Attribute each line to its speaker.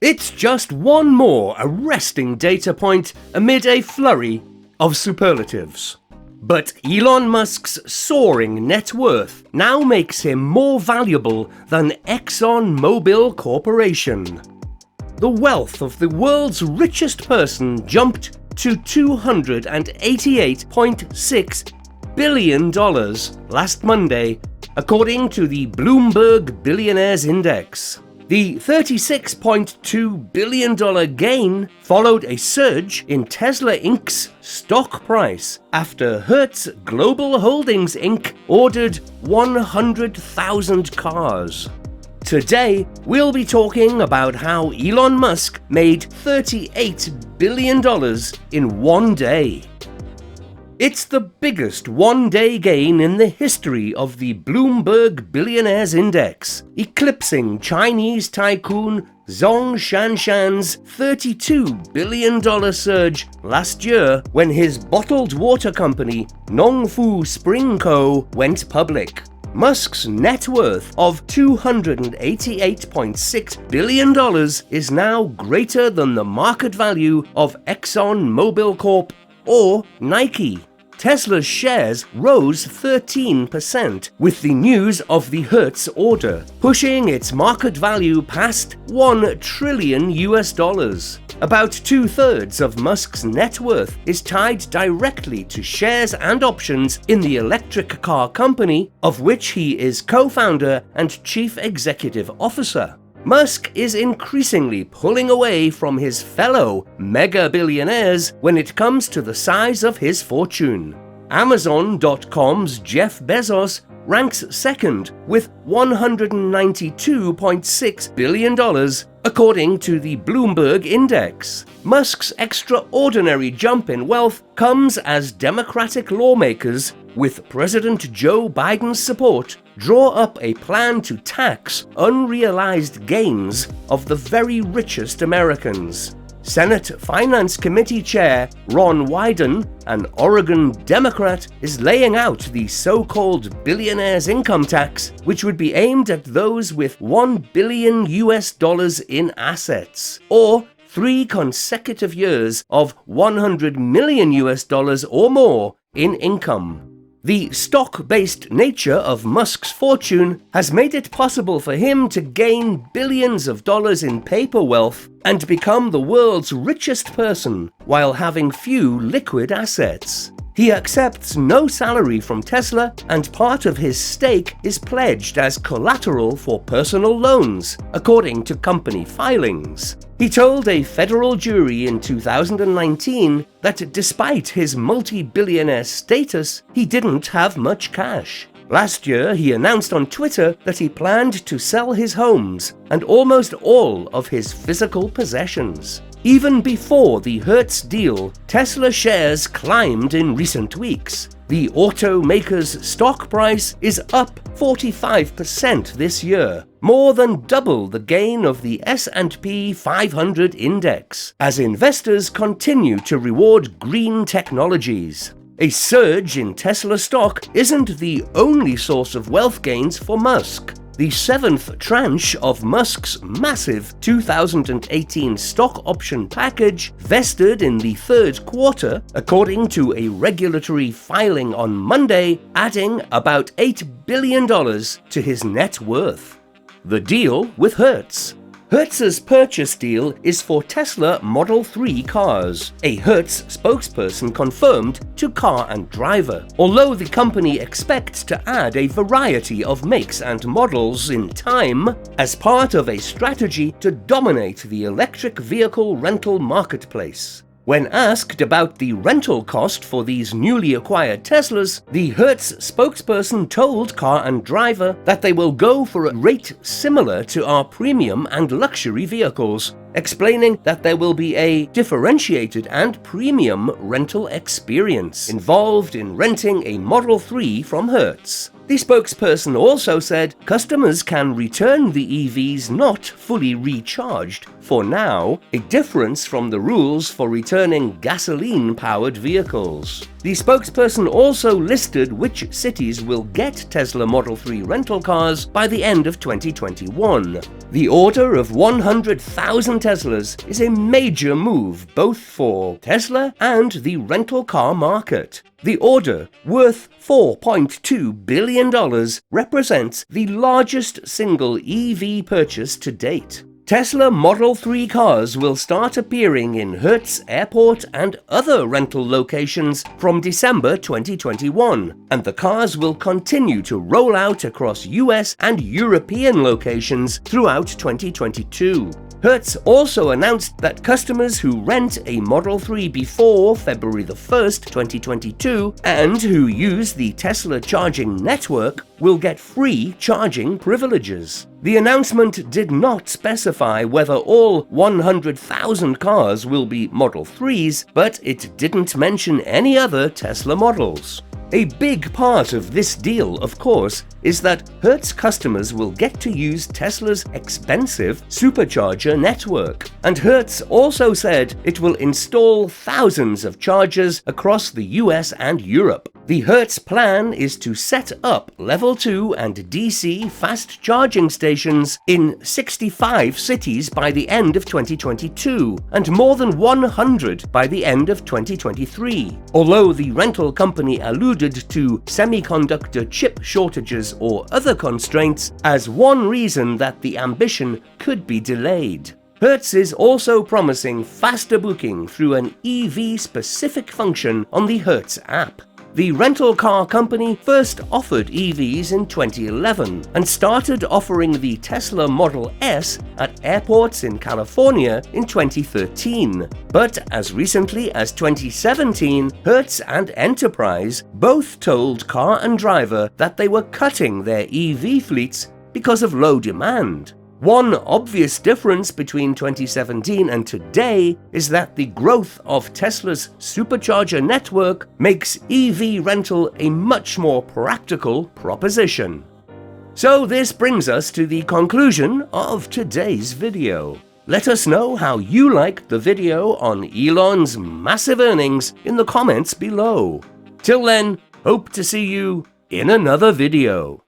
Speaker 1: It's just one more arresting data point amid a flurry of superlatives. But Elon Musk's soaring net worth now makes him more valuable than Exxon Mobil Corporation. The wealth of the world's richest person jumped to $288.6 billion last Monday, according to the Bloomberg Billionaires Index. The $36.2 billion gain followed a surge in Tesla Inc.'s stock price after Hertz Global Holdings Inc. ordered 100,000 cars. Today, we'll be talking about how Elon Musk made $38 billion in one day. It's the biggest one-day gain in the history of the Bloomberg Billionaires Index, eclipsing Chinese tycoon Zhong Shanshan's $32 billion surge last year when his bottled water company Nongfu Spring Co. went public. Musk's net worth of $288.6 billion is now greater than the market value of Exxon Mobil Corp or Nike. Tesla's shares rose 13% with the news of the Hertz order, pushing its market value past $1 trillion. About two-thirds of Musk's net worth is tied directly to shares and options in the electric car company, of which he is co-founder and chief executive officer. Musk is increasingly pulling away from his fellow mega-billionaires when it comes to the size of his fortune. Amazon.com's Jeff Bezos ranks second with $192.6 billion, according to the Bloomberg Index. Musk's extraordinary jump in wealth comes as Democratic lawmakers, with President Joe Biden's support, draw up a plan to tax unrealized gains of the very richest Americans. Senate Finance Committee Chair Ron Wyden, an Oregon Democrat, is laying out the so-called Billionaires Income Tax, which would be aimed at those with $1 billion in assets, or 3 consecutive years of $100 million or more in income. The stock-based nature of Musk's fortune has made it possible for him to gain billions of dollars in paper wealth and become the world's richest person while having few liquid assets. He accepts no salary from Tesla, and part of his stake is pledged as collateral for personal loans, according to company filings. He told a federal jury in 2019 that despite his multi-billionaire status, he didn't have much cash. Last year, he announced on Twitter that he planned to sell his homes and almost all of his physical possessions. Even before the Hertz deal, Tesla shares climbed in recent weeks. The automaker's stock price is up 45% this year, more than double the gain of the S&P 500 index, as investors continue to reward green technologies. A surge in Tesla stock isn't the only source of wealth gains for Musk. The 7th tranche of Musk's massive 2018 stock option package vested in the 3rd quarter, according to a regulatory filing on Monday, adding about $8 billion to his net worth. The deal with Hertz. Hertz's purchase deal is for Tesla Model 3 cars, a Hertz spokesperson confirmed to Car and Driver. Although the company expects to add a variety of makes and models in time as part of a strategy to dominate the electric vehicle rental marketplace. When asked about the rental cost for these newly acquired Teslas, the Hertz spokesperson told Car and Driver that they will go for a rate similar to our premium and luxury vehicles, explaining that there will be a differentiated and premium rental experience involved in renting a Model 3 from Hertz. The spokesperson also said customers can return the EVs not fully recharged for now, a difference from the rules for returning gasoline-powered vehicles. The spokesperson also listed which cities will get Tesla Model 3 rental cars by the end of 2021. The order of 100,000 Teslas is a major move both for Tesla and the rental car market. The order, worth $4.2 billion, represents the largest single EV purchase to date. Tesla Model 3 cars will start appearing in Hertz Airport and other rental locations from December 2021, and the cars will continue to roll out across US and European locations throughout 2022. Hertz also announced that customers who rent a Model 3 before February 1st, 2022, and who use the Tesla charging network will get free charging privileges. The announcement did not specify whether all 100,000 cars will be Model 3s, but it didn't mention any other Tesla models. A big part of this deal, of course, is that Hertz customers will get to use Tesla's expensive supercharger network. And Hertz also said it will install thousands of chargers across the US and Europe. The Hertz plan is to set up Level 2 and DC fast charging stations in 65 cities by the end of 2022 and more than 100 by the end of 2023. Although the rental company alluded to semiconductor chip shortages or other constraints as one reason that the ambition could be delayed. Hertz is also promising faster booking through an EV-specific function on the Hertz app. The rental car company first offered EVs in 2011 and started offering the Tesla Model S at airports in California in 2013. But as recently as 2017, Hertz and Enterprise both told Car and Driver that they were cutting their EV fleets because of low demand. One obvious difference between 2017 and today is that the growth of Tesla's supercharger network makes EV rental a much more practical proposition. So this brings us to the conclusion of today's video. Let us know how you liked the video on Elon's massive earnings in the comments below. Till then, hope to see you in another video.